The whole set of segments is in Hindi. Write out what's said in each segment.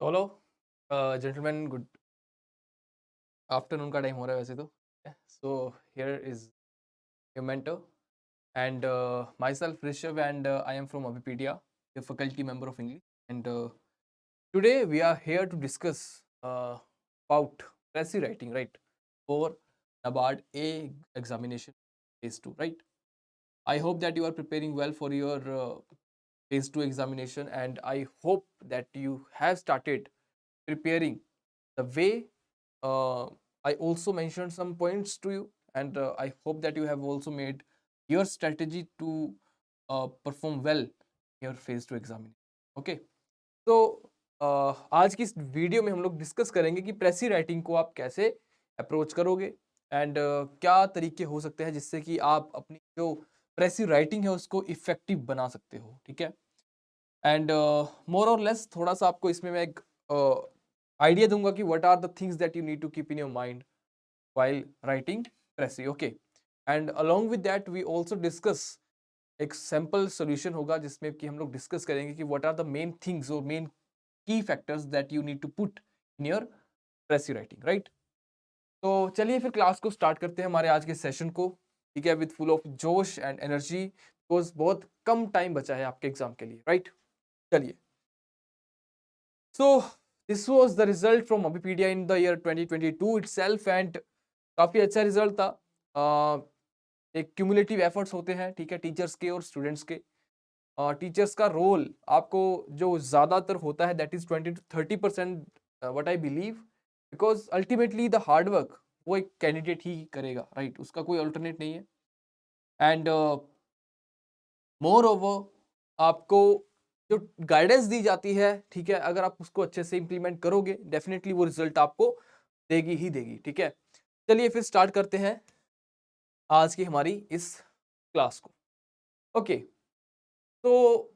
हेलो जेंटलमैन, गुड आफ्टरनून का टाइम हो रहा है वैसे तो। So here is your mentor and my self Rishabh and I am from Abhipedia, a faculty member of English, and today we are here to discuss about Pressy writing, right, for NABARD A examination phase 2, right. I hope that you are preparing well for your phase 2 examination, and I hope that you have started preparing the way I also mentioned some points to you, and I hope that you have also made your strategy to perform well in your phase 2 examination. Okay, तो आज की इस वीडियो में हम लोग डिस्कस करेंगे कि प्रेसी राइटिंग को आप कैसे अप्रोच करोगे एंड क्या तरीके हो सकते हैं जिससे कि आप अपनी जो प्रेसी राइटिंग है उसको इफेक्टिव बना सकते हो, ठीक है। एंड मोर और लेस थोड़ा सा आपको इसमें मैं एक आइडिया दूंगा कि what are the things that you need to keep in your mind while writing Pressy, okay, and along with that we also discuss एक सैम्पल सोल्यूशन होगा जिसमें कि हम लोग डिस्कस करेंगे कि what are the main things और main key factors that you need to put in your precis writing, right. तो चलिए फिर क्लास को स्टार्ट करते हैं, हमारे आज के सेशन को, ठीक है, विद फुल ऑफ जोश एंड एनर्जी, बिकॉज बहुत कम टाइम बचा है आपके एग्जाम के लिए, राइट। चलिए, so this was the result from Abhipedia in the year 2022 itself, and काफी अच्छा रिजल्ट था। एक क्यूमुलेटिव एफर्ट्स होते हैं, ठीक है, टीचर्स के और स्टूडेंट्स के। टीचर्स का रोल आपको जो ज्यादातर होता है that is 20 to 30% what I believe, because ultimately the hard work वो एक कैंडिडेट ही करेगा, राइट, उसका कोई अल्टरनेट नहीं है। एंड मोर ओवर आपको जो गाइडेंस दी जाती है, ठीक है, अगर आप उसको अच्छे से इंप्लीमेंट करोगे डेफिनेटली वो रिजल्ट आपको देगी ही देगी, ठीक है। चलिए फिर स्टार्ट करते हैं आज की हमारी इस क्लास को। ओके, तो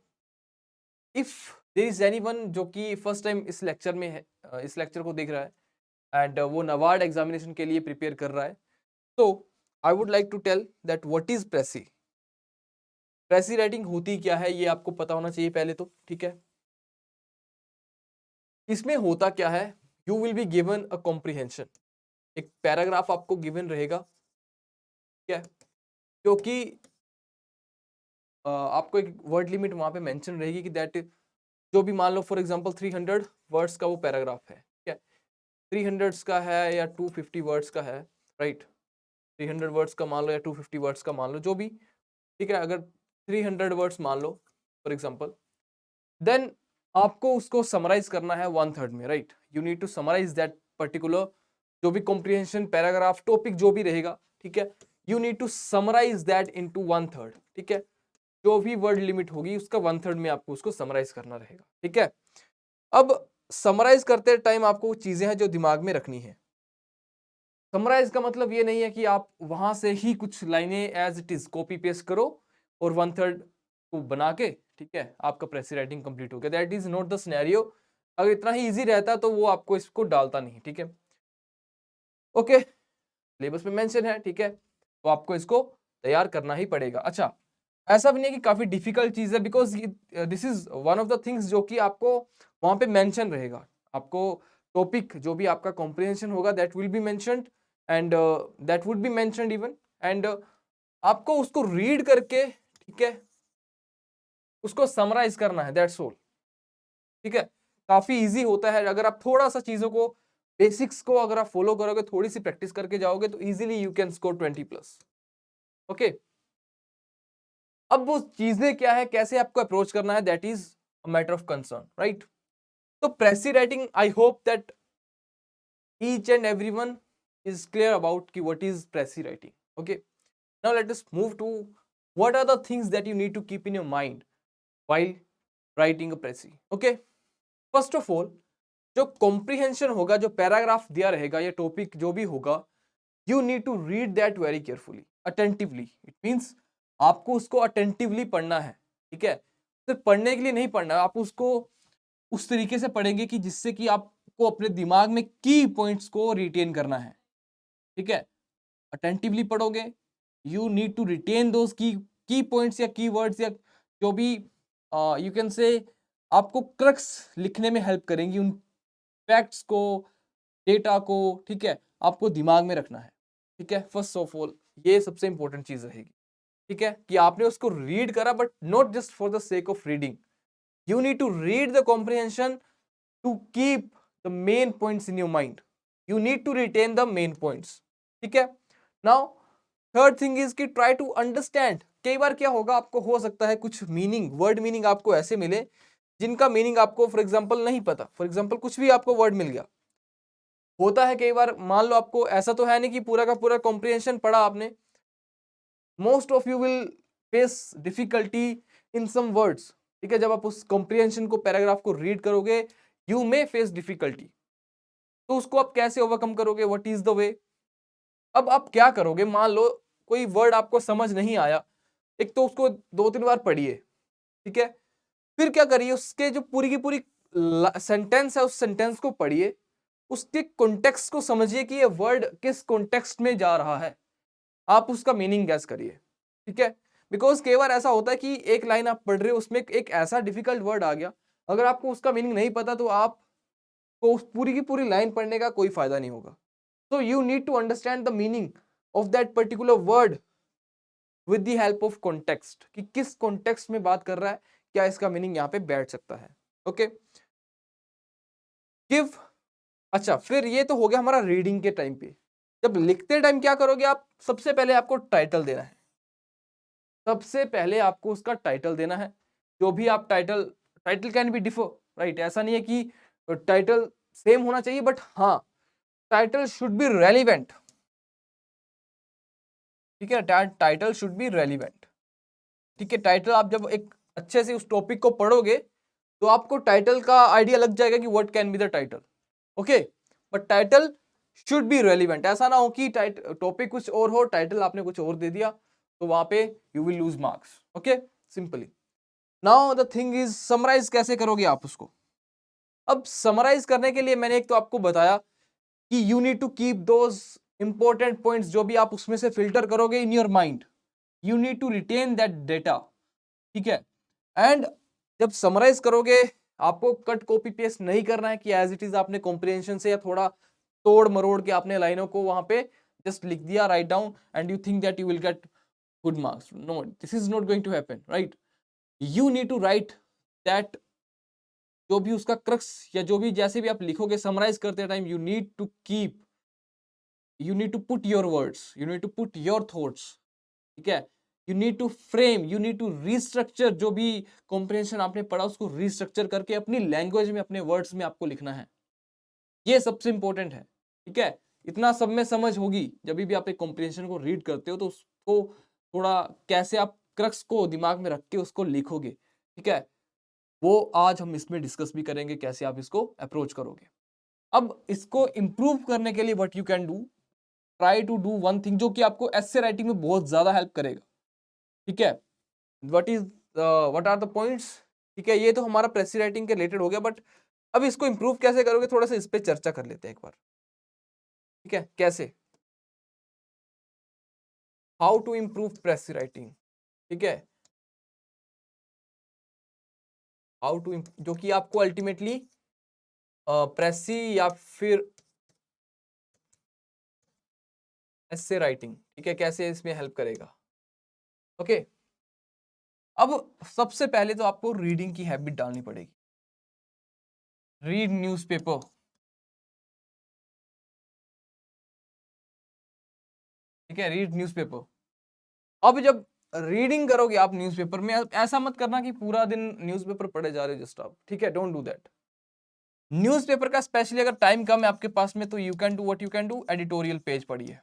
इफ देयर इज एनीवन जो कि फर्स्ट टाइम इस लेक्चर में है, इस लेक्चर को देख रहा है एंड वो नवार्ड एग्जामिनेशन के लिए प्रिपेयर कर रहा है, तो I would like to tell that what is precis. Precis writing होती क्या है ये आपको पता होना चाहिए पहले तो, ठीक है। इसमें होता क्या है, you will be given a comprehension, एक पैराग्राफ आपको गिवन रहेगा, ठीक है, क्योंकि आपको एक वर्ड लिमिट वहां पे मेंशन रहेगी कि दैट जो भी मान लो फॉर एग्जांपल 300 वर्ड्स का वो पैराग्राफ है, ठीक है, 300 का है या 250 वर्ड्स का है, राइट, 300 वर्ड्स का मान लो या 250 वर्ड्स का मान लो, जो भी, ठीक है, अगर 300 वर्ड्स मान लो फॉर एग्जांपल, देन आपको उसको समराइज करना है 1/3 में, right. You need to summarise that particular जो भी कॉम्प्रिहेंशन पैराग्राफ टॉपिक जो भी रहेगा, ठीक है, you need to summarise that into 1/3, ठीक है। जो भी वर्ड लिमिट होगी उसका 1/3 में आपको उसको समराइज करना रहेगा, ठीक है। अब समराइज करते टाइम आपको चीजें हैं जो दिमाग में रखनी है। समराइज का मतलब ये नहीं है कि आप वहां से ही कुछ लाइनें as it is copy paste करो और 1/3 को बना के, ठीक है, आपका प्रेसी राइटिंग कंप्लीट हो गया। That is not the scenario. अगर इतना ही इजी रहता तो वो आपको इसको डालता नहीं, ठीक है। ओके, सिलेबस में मेंशन है, ठीक है, तो आपको इसको तैयार करना ही पड़ेगा। अच्छा, ऐसा भी नहीं है कि काफी डिफिकल्ट चीज है, because this is one of the things जो कि आपको वहां पे मेंशन रहेगा। आपको टॉपिक जो भी आपका कॉम्प्रिहेंशन होगा that will be mentioned, and that would be mentioned even, and आपको उसको रीड करके, ठीक है, उसको समराइज करना है, दैट्स ऑल, ठीक है। काफी इजी होता है अगर आप थोड़ा सा चीजों को, बेसिक्स को अगर आप फॉलो करोगे, थोड़ी सी प्रैक्टिस करके जाओगे तो easily you can score 20+। Okay, अब वो चीजें क्या है, कैसे आपको अप्रोच करना है, that is a matter of concern, right. तो precis writing, I hope that each and everyone is clear about ki what is pressy writing. Okay, now let us move to what are the things that you need to keep in your mind while writing a pressy. Okay, first of all, जो comprehension होगा, जो पैराग्राफ दिया रहेगा या टॉपिक जो भी होगा, you need to read that very carefully, attentively. It means आपको उसको अटेंटिवली पढ़ना है, ठीक है। सिर्फ पढ़ने के लिए नहीं पढ़ना, आप उसको उस तरीके से पढ़ेंगे कि जिससे कि आपको अपने दिमाग में की पॉइंट्स को रिटेन करना है, ठीक है। अटेंटिवली पढ़ोगे, यू नीड टू रिटेन दोस की पॉइंट्स या की वर्ड्स या जो भी यू कैन से आपको क्रक्स लिखने में हेल्प करेंगी, उन फैक्ट्स को, डेटा को, ठीक है, आपको दिमाग में रखना है, ठीक है। फर्स्ट ऑफ ऑल ये सबसे इंपॉर्टेंट चीज रहेगी, ठीक है, कि आपने उसको रीड करा but not just for the sake of reading. You need to read the comprehension to keep the main points in your mind. You need to retain the main points, ठीक है। नाउ थर्ड थिंग इज कि ट्राई टू अंडरस्टैंड। कई बार क्या होगा, आपको हो सकता है कुछ मीनिंग, वर्ड मीनिंग आपको ऐसे मिले जिनका मीनिंग आपको फॉर एग्जांपल नहीं पता। फॉर एग्जांपल कुछ भी आपको वर्ड मिल गया, होता है कई बार, मान लो आपको ऐसा तो है नहीं कि पूरा का पूरा कॉम्प्रिहेंशन पढ़ा आपने। Most of you will face difficulty in some words, ठीक है। जब आप उस कॉम्प्रिहेंशन को, पैराग्राफ को रीड करोगे, यू मे फेस डिफिकल्टी। तो उसको आप कैसे ओवरकम करोगे, व्हाट इज द वे? अब आप क्या करोगे, मान लो कोई वर्ड आपको समझ नहीं आया, एक तो उसको 2-3 बार पढ़िए, ठीक है। फिर क्या करिए, उसके जो पूरी की पूरी सेंटेंस है, उस सेंटेंस को पढ़िए, उसके कॉन्टेक्स्ट को समझिए कि ये वर्ड किस कॉन्टेक्स्ट में जा रहा है, आप उसका मीनिंग गैस करिए, ठीक है। बिकॉज कई बार ऐसा होता है कि एक लाइन आप पढ़ रहे हो, उसमें एक ऐसा डिफिकल्ट वर्ड आ गया, अगर आपको उसका मीनिंग नहीं पता तो आपको उस पूरी की पूरी लाइन पढ़ने का कोई फायदा नहीं होगा। So you need to understand the meaning of that particular word with the help of context, कि किस context में बात कर रहा है, क्या इसका मीनिंग यहाँ पे बैठ सकता है। Okay, give. अच्छा, फिर ये तो हो गया हमारा रीडिंग के टाइम पे। जब लिखते टाइम क्या करोगे आप, सबसे पहले आपको टाइटल देना है। सबसे पहले आपको उसका टाइटल देना है। जो भी आप title, title can be differ, right. ऐसा नहीं है कि टाइटल सेम होना चाहिए, बट हाँ, टाइटल शुड बी रेलिवेंट, ठीक है। टाइटल शुड बी रेलिवेंट, ठीक है। टाइटल आप जब एक अच्छे से उस टॉपिक को पढ़ोगे तो आपको टाइटल का आइडिया लग जाएगा कि what can be the title, okay. But title should be relevant. ऐसा ना हो कि टॉपिक कुछ और हो, टाइटल आपने कुछ और दे दिया, तो वहां पे you will lose marks, okay, simply. Now the thing is, summarise कैसे करोगे आप उसको। अब समराइज करने के लिए मैंने एक तो आपको बताया कि you need to keep those important points, जो भी आप उसमें से फिल्टर करोगे, in your mind. You need to retain that data, ठीक है। एंड जब समराइज करोगे, आपको कट कॉपी पेस्ट नहीं करना है कि एज इट इज आपने कॉम्प्रिहेंशन से या थोड़ा तोड़ मरोड़ के आपने लाइनों को वहां पे जस्ट लिख दिया, write down, and you think that you will get good marks. No, this is not going to happen, right. You need to write that, जो भी उसका क्रक्स या जो भी जैसे भी आप लिखोगे समराइज करते time, you need to keep, you need to put your words, you need to put your thoughts, ठीक है। You need to frame, you need to restructure, जो भी कॉम्प्रिहेंशन आपने पढ़ा उसको रिस्ट्रक्चर करके अपनी लैंग्वेज में, अपने वर्ड्स में आपको लिखना है। ये सबसे इंपॉर्टेंट है, ठीक है। इतना सब में समझ होगी जब भी आप एक कॉम्प्रिहेंशन को रीड करते हो, तो उसको थोड़ा कैसे आप क्रक्स को दिमाग में रख के उसको लिखोगे, ठीक है, वो आज हम इसमें डिस्कस भी करेंगे, कैसे आप इसको अप्रोच करोगे। अब इसको इंप्रूव करने के लिए what you can do, try to do one thing जो कि आपको एस्से राइटिंग में बहुत ज्यादा हेल्प करेगा, ठीक है। व्हाट आर द पॉइंट्स, ठीक है। ये तो हमारा प्रेसी राइटिंग के रिलेटेड हो गया, बट अब इसको इंप्रूव कैसे करोगे, थोड़ा सा इस पे चर्चा कर लेते हैं एक बार, ठीक है। कैसे, how to improve precis writing, ठीक है। हाउ टू, जो कि आपको अल्टीमेटली प्रेसी या फिर एस्से राइटिंग, ठीक है, कैसे इसमें हेल्प करेगा, ओके। अब सबसे पहले तो आपको रीडिंग की हैबिट डालनी पड़ेगी। रीड न्यूज़पेपर, ठीक है, रीड न्यूज़पेपर। अब जब रीडिंग करोगे आप न्यूज़पेपर में, ऐसा मत करना कि पूरा दिन न्यूज़पेपर पढ़े जा रहे हो जस्ट आप, ठीक है, डोंट डू दैट। न्यूज़पेपर का स्पेशली अगर टाइम कम है आपके पास में, तो you can do what you can do, editorial page पढ़िए,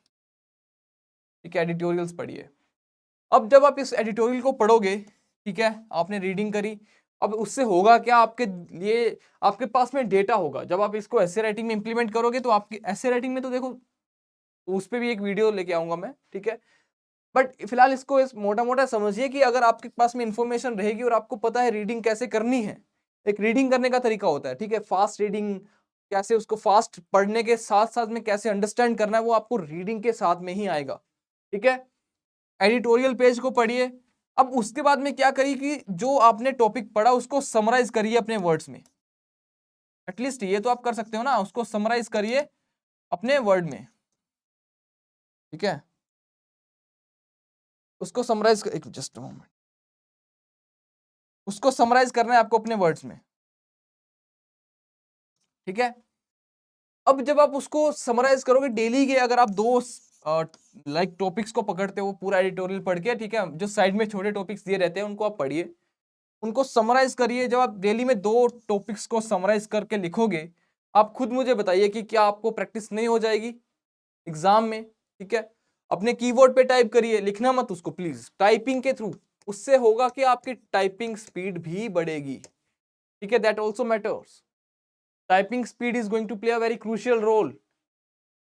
ठीक है, एडिटोरियल्स पढ़िए। अब जब आप इस एडिटोरियल को पढ़ोगे, ठीक है, आपने रीडिंग करी, अब उससे होगा क्या, आपके लिए आपके पास में डेटा होगा। जब आप इसको ऐसे राइटिंग में इंप्लीमेंट करोगे, तो आपकी ऐसे राइटिंग में तो देखो, उस पर भी एक वीडियो लेके आऊंगा मैं, ठीक है। बट फिलहाल इसको इस मोटा मोटा समझिए कि अगर आपके पास में इंफॉर्मेशन रहेगी और आपको पता है रीडिंग कैसे करनी है, एक रीडिंग करने का तरीका होता है, ठीक है, फास्ट रीडिंग, कैसे उसको फास्ट पढ़ने के साथ साथ में कैसे अंडरस्टैंड करना है, वो आपको रीडिंग के साथ में ही आएगा, ठीक है। एडिटोरियल पेज को पढ़िए। अब उसके बाद में क्या करिए कि जो आपने टॉपिक पढ़ा उसको समराइज करिए अपने वर्ड्स में। एटलीस्ट ये तो आप कर सकते हो ना, उसको समराइज करिए अपने वर्ड में, ठीक है। उसको समराइज एक जस्ट मोमेंट, उसको समराइज करना है आपको अपने वर्ड्स में, ठीक है। अब जब आप उसको समराइज करोगे डेली के, अगर आप दो लाइक टॉपिक्स को पकड़ते हो पूरा एडिटोरियल पढ़ के, ठीक है, जो साइड में छोटे टॉपिक्स दिए रहते हैं उनको आप पढ़िए, उनको समराइज करिए। जब आप डेली में दो टॉपिक्स को समराइज करके लिखोगे, आप खुद मुझे बताइए कि क्या आपको प्रैक्टिस नहीं हो जाएगी एग्जाम में, ठीक है। अपने कीबोर्ड पे टाइप करिए, लिखना मत उसको प्लीज, टाइपिंग के थ्रू, उससे होगा कि आपकी टाइपिंग स्पीड भी बढ़ेगी, ठीक है। That also matters, typing speed is going to play a very crucial role,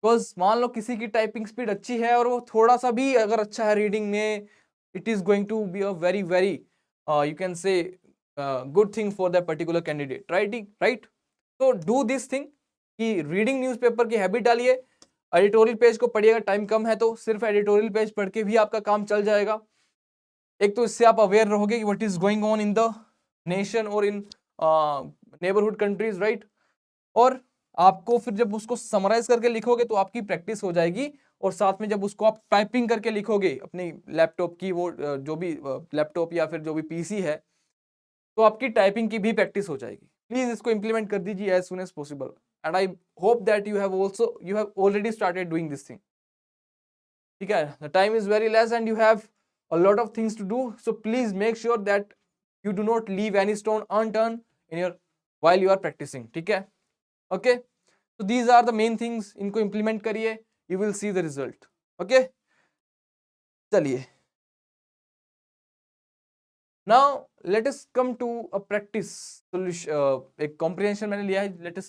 because मान लो किसी की टाइपिंग स्पीड अच्छी है और वो थोड़ा सा भी अगर अच्छा है रीडिंग में, it is going to be a very very you can say good thing for that particular candidate, right. तो डू दिस थिंग कि रीडिंग न्यूज़पेपर की हैबिट डालिए, एडिटोरियल पेज को पढ़िएगा, टाइम कम है तो सिर्फ एडिटोरियल पेज पढ़ के भी आपका काम चल जाएगा। एक तो इससे आप अवेयर रहोगे कि what is going on in the nation और इन नेबरहुड कंट्रीज, राइट। और आपको फिर जब उसको समराइज करके लिखोगे तो आपकी प्रैक्टिस हो जाएगी, और साथ में जब उसको आप टाइपिंग करके लिखोगे अपनी लैपटॉप की, वो जो भी लैपटॉप या फिर जो भी पीसी है, तो आपकी टाइपिंग की भी प्रैक्टिस हो जाएगी। प्लीज इसको इंप्लीमेंट कर दीजिए as soon as possible, and I hope that you have already started doing this thing, ठीक है। The time is very less and you have a lot of things to do, so please make sure that you do not leave any stone unturned in your while you are practising, ठीक है। Okay, so these are the main things, इनको implement करिए, you will see the result, okay। चलिए, now let us come to a practice solution, एक comprehension मैंने लिया है, let us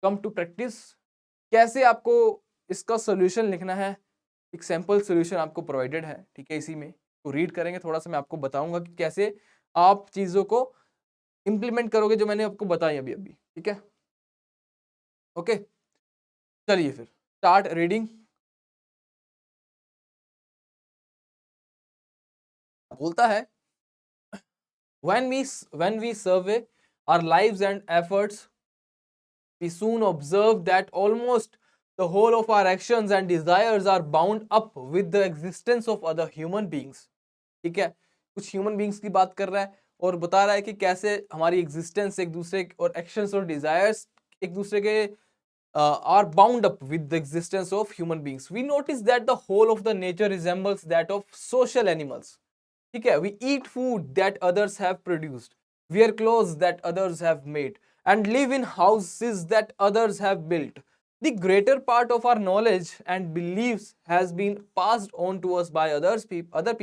come to practice, कैसे आपको इसका solution लिखना है। एक सैम्पल solution आपको प्रोवाइडेड है, ठीक है, इसी में तो रीड करेंगे, थोड़ा सा मैं आपको बताऊंगा कि कैसे आप चीजों को इंप्लीमेंट करोगे जो मैंने आपको बताई अभी अभी, ठीक है। ओके, चलिए फिर स्टार्ट रीडिंग। बोलता है, when we survey our lives and efforts, we soon observe that almost the whole of our actions and desires are bound up with the existence of other human beings, ठीक है। कुछ ह्यूमन बींग्स की बात कर रहा है और बता रहा है कि कैसे हमारी एग्जिस्टेंस एक दूसरे और एक्शंस और डिजायर्स एक दूसरे के are bound up with the existence of human beings. We notice that the whole of the nature resembles that of social animals, ठीक है। We eat food that others have produced, wear clothes that others have made, and live in houses that others have built. The greater part of our knowledge and beliefs has been passed on to us by other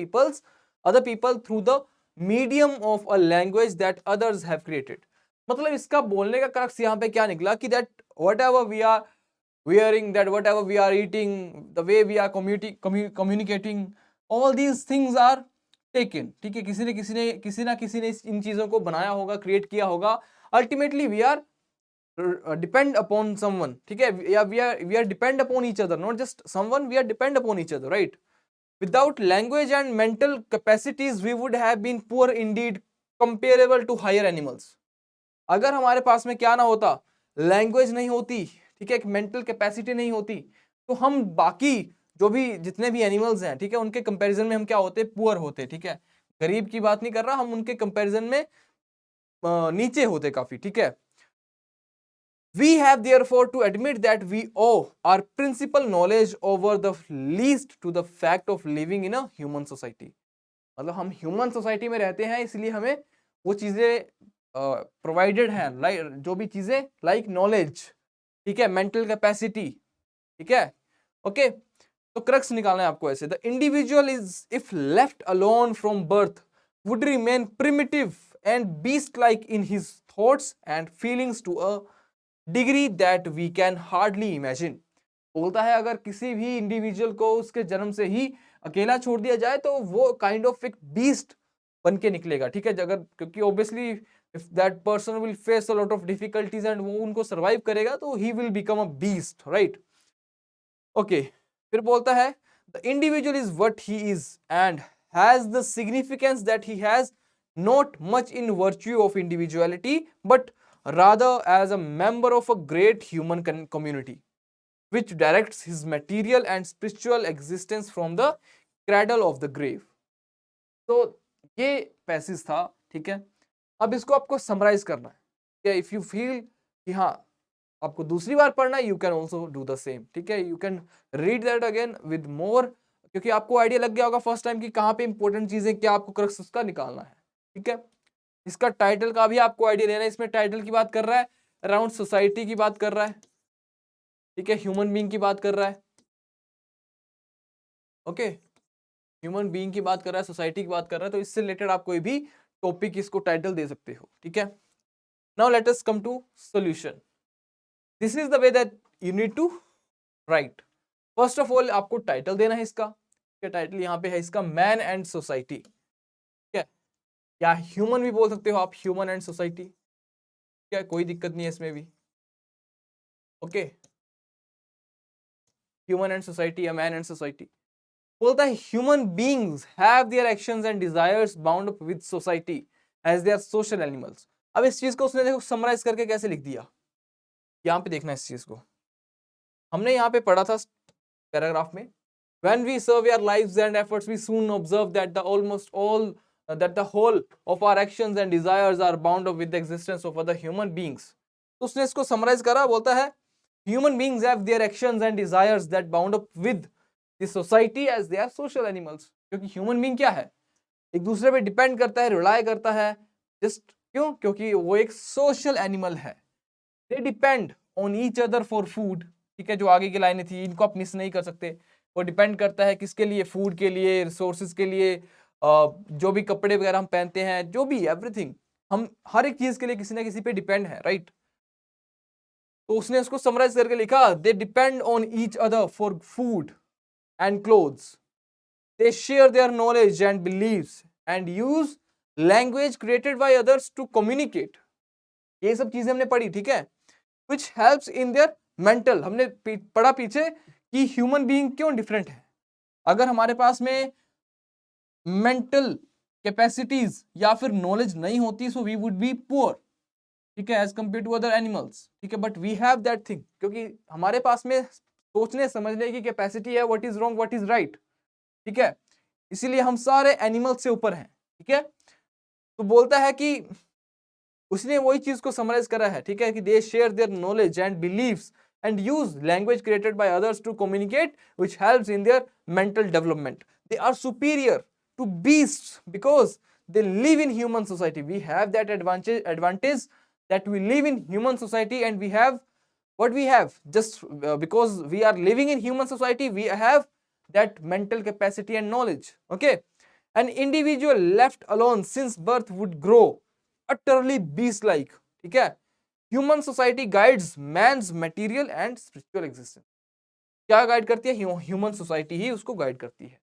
people through the medium of a language that others have created. मतलब इसका बोलने का क्रक्स यहाँ पे क्या निकला कि that whatever we are wearing, that whatever we are eating, the way we are communicating, all these things are taken, ठीक है। किसी ना किसी ने इन चीजों को बनाया होगा, क्रिएट किया होगा। Ultimately we are depend upon someone, ठीक है, या we are depend upon each other, not just someone, we are depend upon each other, right. Without language and mental capacities, we would have been poor indeed, comparable to higher animals. अगर हमारे पास में क्या ना होता, लैंग्वेज नहीं होती, ठीक है, एक मेंटल कैपेसिटी नहीं होती, तो हम बाकी जो भी जितने भी एनिमल्स हैं, ठीक है, उनके कंपैरिजन में हम क्या होते, पुअर होते, ठीक है। गरीब की बात नहीं कर रहा, हम उनके कंपैरिजन में नीचे होते काफी, ठीक है। We have therefore to admit that we owe our principal knowledge over the least to the fact of living in a human society. मतलब हम ह्यूमन सोसाइटी में रहते हैं, इसलिए हमें वो चीजें प्रोवाइडेड हैं, जो भी चीजें लाइक नॉलेज, ठीक है, मेंटल कैपेसिटी, ठीक है। ओके, तो क्रक्स निकालना है आपको ऐसे। The individual is if left alone from birth would remain primitive and beast like in his thoughts and feelings to a degree that we can hardly imagine. बोलता है अगर किसी भी इंडिविजुअल को उसके जन्म से ही अकेला छोड़ दिया जाए तो वो काइंड ऑफ एक बीस्ट बन के निकलेगा, ठीक है। अगर क्योंकि obviously if that person will face a lot of difficulties and वो उनको सर्वाइव करेगा तो he will become a beast, right. Okay, फिर बोलता है the individual is what he is and has the significance that he has, not much in virtue of individuality but rather as a member of a great human community which directs his material and spiritual existence from the cradle of the grave. तो ये पैसेज था, ठीक है। अब इसको आपको समराइज करना है, ठीक है। इफ यू फील कि हाँ आपको दूसरी बार पढ़ना है, you can also do the same, ठीक है। You can read that again with more, क्योंकि आपको आइडिया लग गया होगा फर्स्ट टाइम कि कहाँ पे इंपॉर्टेंट चीजें, क्या आपको क्रक्स उसका निकालना है, ठीक है। इसका टाइटल का भी आपको आइडिया लेना है। इसमें टाइटल की बात कर रहा है, अराउंड सोसाइटी की बात कर रहा है, ठीक है, ह्यूमन बीइंग की बात कर रहा है, ओके। ह्यूमन बीइंग की बात कर रहा है, सोसाइटी की बात कर रहा है, तो इससे रिलेटेड आप कोई भी टॉपिक इसको टाइटल दे सकते हो, ठीक है। Now let us come to solution. This is the way that you need to write. First of all आपको टाइटल देना है इसका, टाइटल यहाँ पे है इसका मैन एंड सोसाइटी, ठीक है, या ह्यूमन भी बोल सकते हो आप, ह्यूमन एंड सोसाइटी, ठीक है, कोई दिक्कत नहीं है इसमें भी, ओके। ह्यूमन एंड सोसाइटी या मैन एंड सोसाइटी। बोलता है human beings have their actions and desires bound up with society as they are social animals. अब इस चीज को उसने देखो समराइज करके कैसे लिख दिया, यहाँ पे देखना इस चीज को। हमने यहाँ पे पढ़ा था पैराग्राफ में, when we serve our lives and efforts we soon observe that the almost all that the whole of our actions and desires are bound up with the existence of other human beings। तो उसने इसको समराइज करा, बोलता है human beings have their actions and desires that bound up with the society as they are social animals। क्योंकि ह्यूमन बीइंग क्या है, एक दूसरे पे डिपेंड करता है, रिलाय करता है, जस्ट क्यों, क्योंकि वो एक सोशल एनिमल है। दे depend on each other for food, ठीक है, जो आगे की लाइनें थी इनको आप मिस नहीं कर सकते। वो डिपेंड करता है किसके लिए, फूड के लिए, रिसोर्सेज के लिए, जो भी कपड़े वगैरह हम पहनते हैं, जो भी एवरीथिंग, हम हर एक चीज के लिए किसी ना किसी पे डिपेंड है, राइट। तो उसने उसको समराइज करके लिखा, they depend on each other for food and clothes, they share their knowledge and beliefs and use language created by others to communicate. ये सब चीजें हमने पढ़ी, ठीक है। which helps in their mental, हमने पढ़ा पीछे कि ह्यूमन बीइंग क्यों डिफरेंट है। अगर हमारे पास में मेंटल कैपेसिटीज या फिर नॉलेज नहीं होती, so we would be poor, ठीक है, as compare to other animals, ठीक है। But we have that thing, क्योंकि हमारे पास में सोचने समझने की कैपेसिटी है, what is wrong what is right, ठीक है। इसीलिए हम सारे एनिमल्स से ऊपर हैं, ठीक है। तो बोलता है कि उसने वही चीज को समराइज करा है, ठीक है, कि they share their knowledge and beliefs and use language created by others to communicate which helps in their mental development. They are superior to beasts because they live in human society। we have that advantage that we live in human society, and we have what we have just because we are living in human society, we have that mental capacity and knowledge, okay। an individual left alone since birth would grow utterly beast like, ठीक है। Human society guides man's material and spiritual existence. क्या गाइड करती है, ह्यूमन सोसाइटी ही उसको गाइड करती है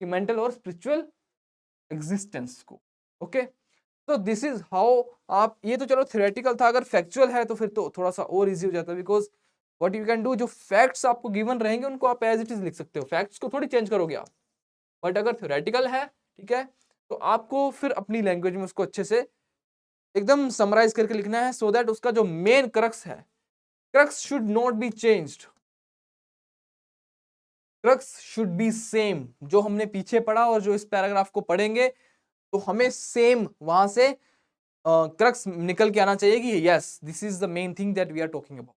कि मेंटल और स्पिरिचुअल एग्जिस्टेंस को, ओके। तो दिस इज हाउ आप, ये तो चलो थ्योरेटिकल था, अगर फैक्चुअल है तो फिर तो थोड़ा सा और इजी हो जाता है, because what you can do, जो फैक्ट्स आपको गिवन रहेंगे उनको आप एज इट इज लिख सकते हो, फैक्ट्स को थोड़ी चेंज करोगे आप। बट अगर थ्योरेटिकल है, ठीक है, तो आपको फिर अपनी लैंग्वेज में उसको अच्छे से एकदम समराइज करके लिखना है, सो दैट उसका जो मेन क्रक्स है, crux should not be changed, crux should be same. जो हमने पीछे पढ़ा और जो इस पैराग्राफ को पढ़ेंगे, तो हमें सेम वहां से क्रक्स निकल के आना चाहिए कि yes this is the main thing that we are talking about,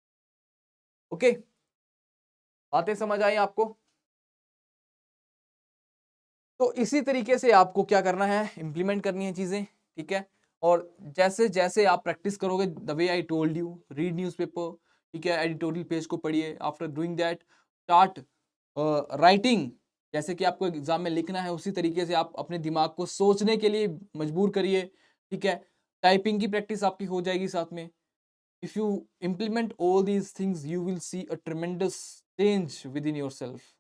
okay. बातें समझ आई आपको? तो इसी तरीके से आपको क्या करना है, इंप्लीमेंट करनी है चीजें, ठीक है। और जैसे जैसे आप प्रैक्टिस करोगे, the way I told you, read newspaper, ठीक है, एडिटोरियल पेज को पढ़िए, after doing that start writing. जैसे कि आपको एग्जाम में लिखना है, उसी तरीके से आप अपने दिमाग को सोचने के लिए मजबूर करिए, ठीक है। टाइपिंग की प्रैक्टिस आपकी हो जाएगी साथ में। If you implement all these things you will see a ट्रेमेंडस change with in your self.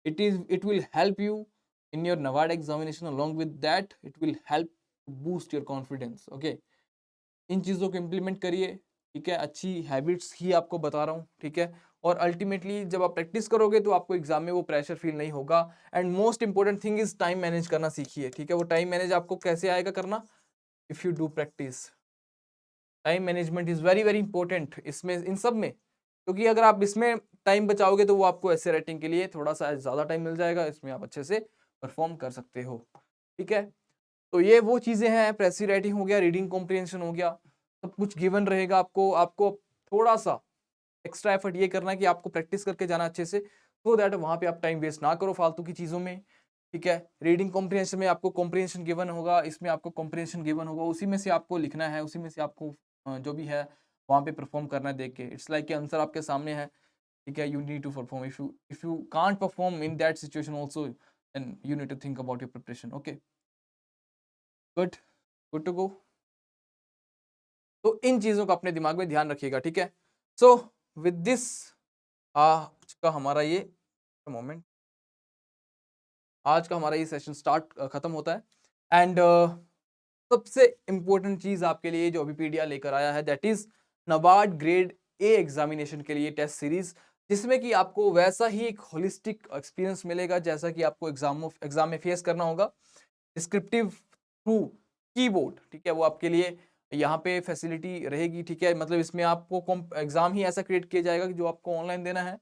it will help you in your NAVAD examination। along with that it will help boost your confidence, okay। इन चीज़ों को इम्प्लीमेंट करिए, ठीक है, अच्छी हैबिट्स ही आपको बता रहा हूँ, ठीक है। और अल्टीमेटली जब आप प्रैक्टिस करोगे तो आपको एग्जाम में वो प्रेशर फील नहीं होगा। And most important thing is time manage करना सीखिए, ठीक है। वो टाइम मैनेज आपको कैसे आएगा करना, if you do practice. Time management is very very important इसमें, इन सब में, क्योंकि अगर आप इसमें टाइम बचाओगे तो वो आपको ऐसे राइटिंग के लिए थोड़ा सा ज़्यादा टाइम मिल जाएगा, इसमें आप अच्छे से परफॉर्म कर सकते हो। ठीक है, तो ये वो चीज़ें हैं, प्रेसी राइटिंग हो गया, रीडिंग कॉम्प्रिहेंशन हो गया, सब कुछ गिवन रहेगा आपको। आपको थोड़ा सा एक्स्ट्रा एफर्ट ये करना है कि आपको प्रैक्टिस करके जाना अच्छे से, सो दैट वहाँ पे आप टाइम वेस्ट ना करो फालतू की चीज़ों में। ठीक है, रीडिंग कॉम्प्रिहेंशन में आपको कॉम्प्रिहेंशन गिवन होगा, इसमें आपको कॉम्प्रिहेंशन गिवन होगा, उसी में से आपको लिखना है, उसी में से आपको जो भी है वहाँ पे परफॉर्म करना है देख के। इट्स लाइक आंसर आपके सामने है। ठीक है, you need to perform. If you can't perform in that situation also, then you need to think about your preparation. Okay, good, good to go. तो इन चीज़ों का अपने दिमाग में ध्यान रखिएगा। ठीक है, सो विद दिस आज का हमारा ये मोमेंट, आज का हमारा ये सेशन स्टार्ट खत्म होता है। एंड सबसे इंपॉर्टेंट चीज आपके लिए जो अभिपीडिया लेकर आया है, that is NABARD grade A examination के लिए टेस्ट सीरीज, जिसमें कि आपको वैसा ही एक होलिस्टिक एक्सपीरियंस मिलेगा जैसा कि आपको एग्जाम में फेस करना होगा, डिस्क्रिप्टिव थ्रू कीबोर्ड। ठीक है, वो आपके लिए यहाँ पे फैसिलिटी रहेगी। ठीक है, मतलब इसमें आपको एग्जाम ही ऐसा क्रिएट किया जाएगा कि जो आपको ऑनलाइन देना है।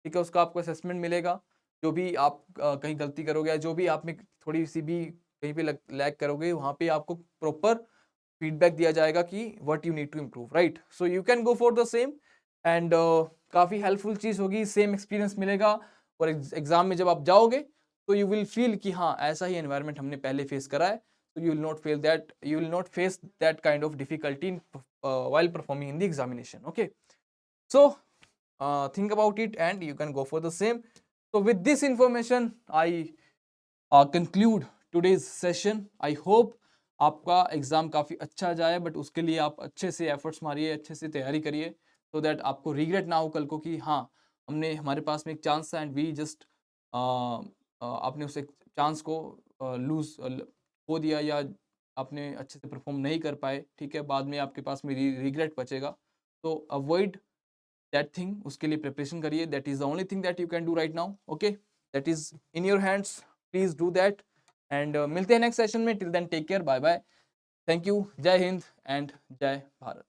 ठीक है, उसका आपको असेसमेंट मिलेगा। जो भी आप कहीं गलती करोगे या जो भी आप में थोड़ी सी भी कहीं पे लैग करोगे, वहाँ पे आपको प्रॉपर फीडबैक दिया जाएगा कि what you need to improve, right. So you can go for the same. And काफ़ी हेल्पफुल चीज़ होगी, सेम एक्सपीरियंस मिलेगा। और एग्जाम में जब आप जाओगे तो यू विल फील कि हाँ, ऐसा ही एनवायरनमेंट हमने पहले फेस करा है। So you will not face that kind of difficulty while performing in the examination. Okay, so think about it and you can go for the same. So with this information I conclude today's session. I hope आपका एग्जाम काफ़ी अच्छा जाए, बट उसके लिए आप अच्छे से एफर्ट्स मारिए, अच्छे से तैयारी करिए, सो दैट आपको रिग्रेट ना हो कल को कि हाँ, हमारे पास में एक चांस था एंड वी जस्ट आपने उस चांस को लूज खो दिया, या आपने अच्छे से परफॉर्म नहीं कर पाए। ठीक है, बाद में आपके पास में रिग्रेट बचेगा। तो अवॉइड दैट थिंग, उसके लिए प्रिपरेशन करिए। That is the only thing that you can do right now. Okay, that is in your hands, please do that. And मिलते हैं नेक्स्ट सेशन में। Till then take care, bye bye, thank you, जय हिंद एंड जय भारत।